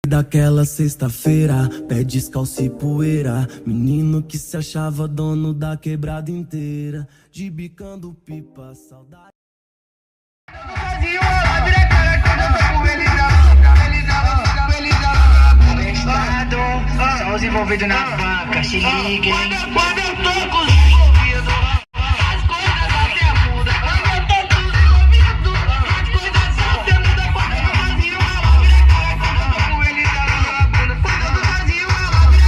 Daquela sexta-feira, pé descalço e poeira, menino que se achava dono da quebrada inteira, de bicando pipa, saudade. Só os envolvidos na faca, se liguem. Quando eu tô com os envolvidos, as coisas até mudam. Quando eu tô com os envolvidos, as coisas até mudam. Quando eu tô vazio, ela vira cara. Quando eu tô com eles, ela vira bunda. Quando eu tô vazio, ela vira.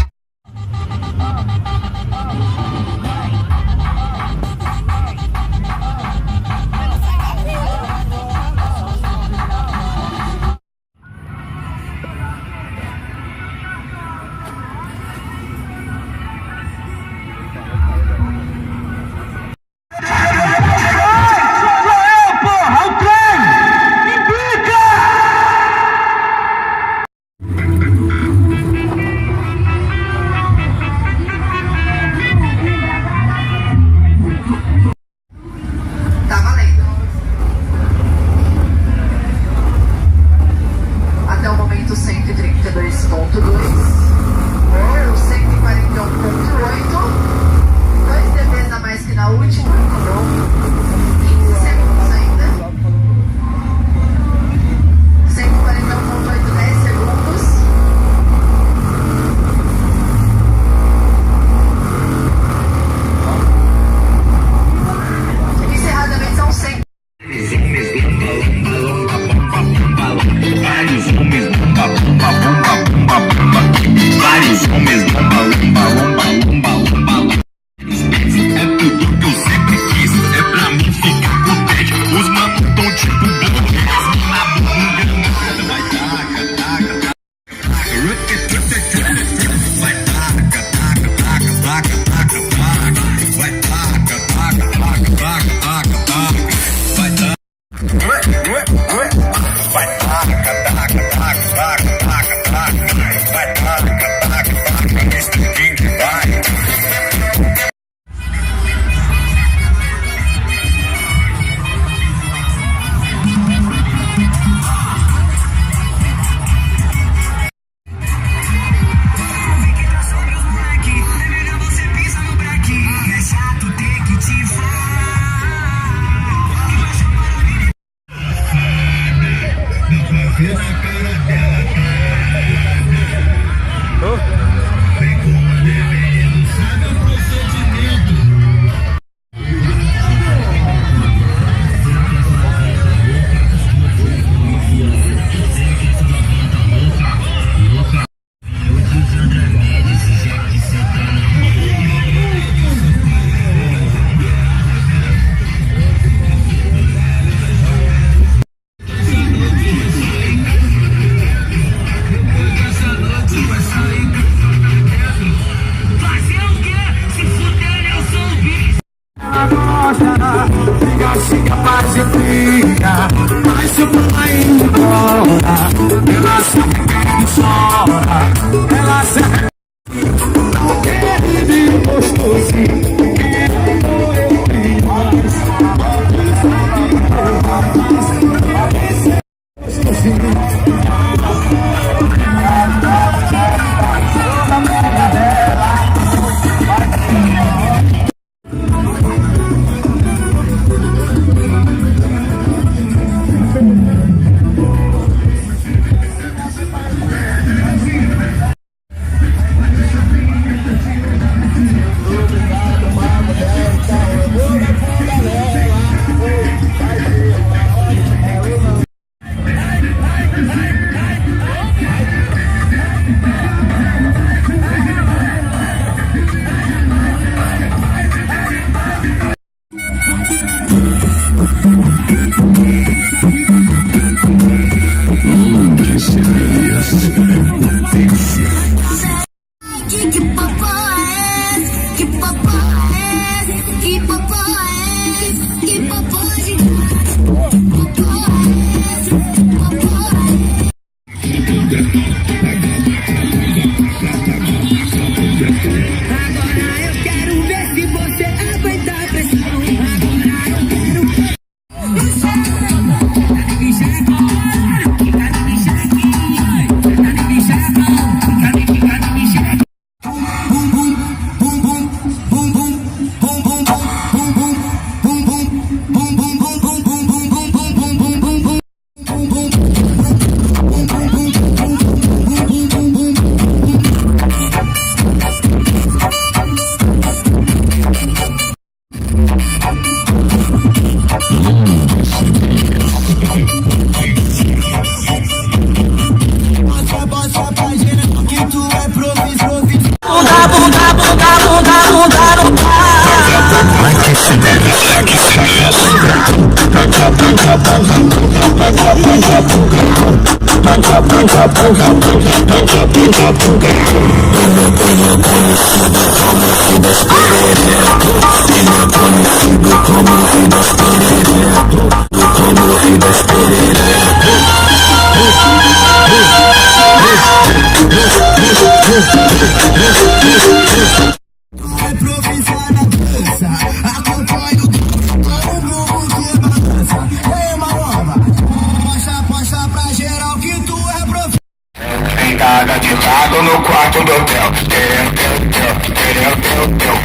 Sentada de lado no quarto do hotel. Tereu.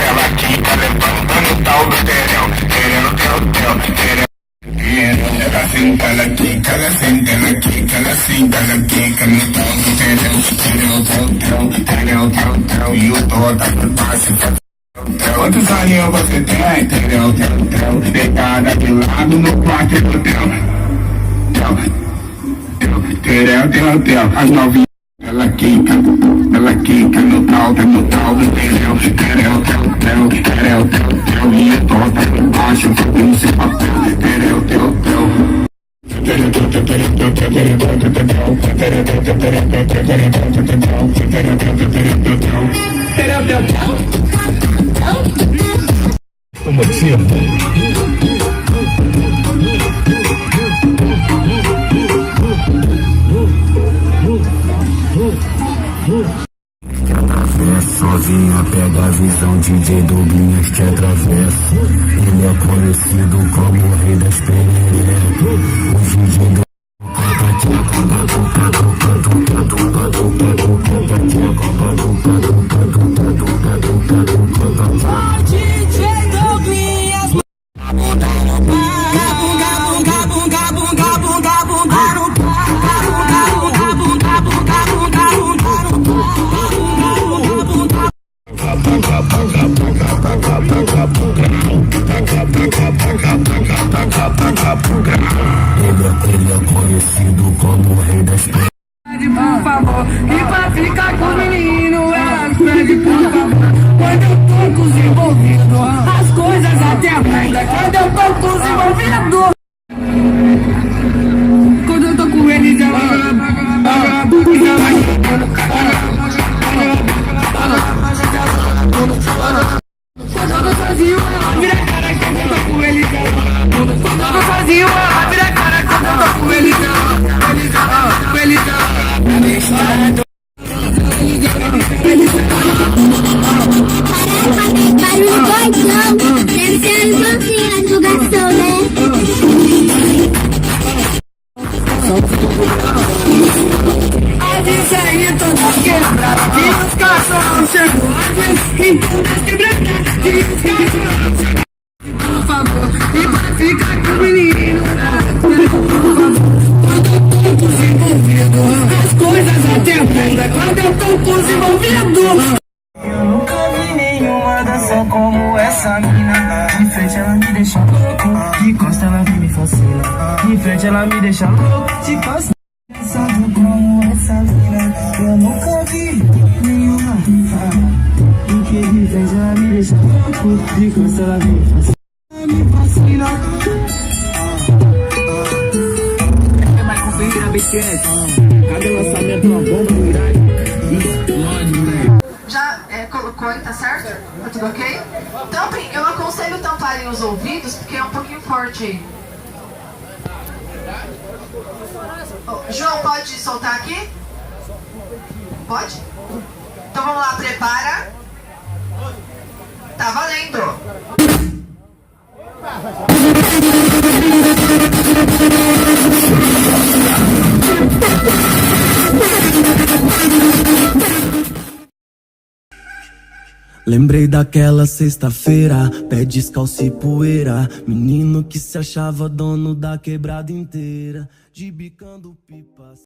Ela quica levantando o tal do tereu. Ela senta, ela quica, ela senta, ela quica, ela senta, ela quica no tal do tereu. E o toda por baixo. Quantos aninhos você tem? Tereu. Sentada de lado no quarto do hotel. Tereu. As novinhas. Ela quica no tal do tereu. E o toda por baixo. Fazendo seu papel. Tereu. O motivo. Sozinha pega a visão, DJ Douglas que atravessa. Ele é conhecido como o rei das pererecas. O DJ do ele é conhecido como o rei das pererecas. Por favor, e pra ficar com o menino, ela pede por favor. Quando eu tô com os envolvidos, as coisas até mudam. Quando eu tô com os envolvidos, quando eu tô com eles, ela quando eu tô sozinho, ela vira cara. Quando eu tô com eles, quando eu tô sozinho, ela vira cara. Quando eu tô com eles, deve ser a irmãzinha do garçom, né? Avisa aí, tô quebrado. E os garçons chegou. Então das quebradas. Por favor, e pra ficar com o menino. As coisas até mudam quando eu tô com os envolvidos. Eu nunca vi nenhuma dança como essa mina. De frente ela me deixa louco, de costa ela me fascina. De frente ela me deixa louco, de costa dançando como essa mina. Eu nunca vi nenhuma. Porque de frente ela me deixa louco, de costa ela me fascina. Cadê o lançamento na bomba do Iraque? Já colocou aí, tá certo? Tá tudo ok? Tampem, eu aconselho tamparem os ouvidos, porque é um pouquinho forte aí. João, pode soltar aqui? Pode? Então vamos lá, prepara. Tá valendo! Lembrei daquela sexta-feira, pé descalço e poeira. Menino que se achava dono da quebrada inteira, de bicando pipas.